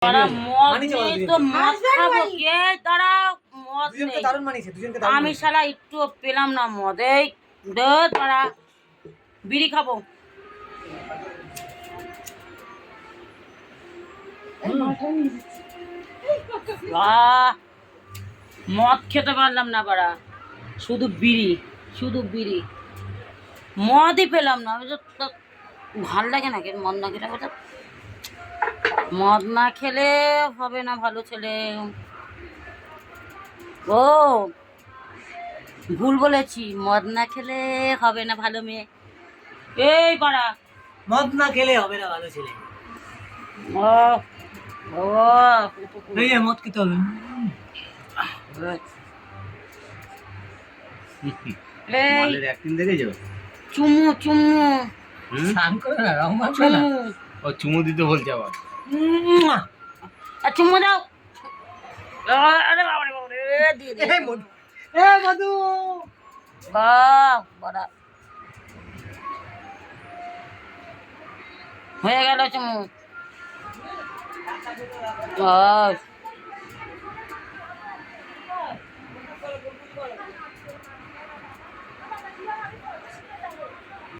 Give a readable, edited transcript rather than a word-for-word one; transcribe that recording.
তারা মদ নেই তো মদ খাবো কে তারা মদ নেই আমি শালা একটু পেলাম না মদ এই তারা বিড়ি খাবো মদ খেতে পারলাম না বাড়া শুধু বিড়ি মদই পেলাম না ভাল লাগে না মদ না খেলে মদ না খেলে হবে না ভালো ছেলে ও ভুল বলেছি মদ না খেলে হবে না ভালো মেয়ে এই পাড়া মদ না খেলে হবে না ভালো ছেলে মদ খেতে হবে চুমু চুমু দিতে বলছে আবার চুমু দাও আরে বাবারে দিয়ে মধু বড়া হয়ে গেল চুমু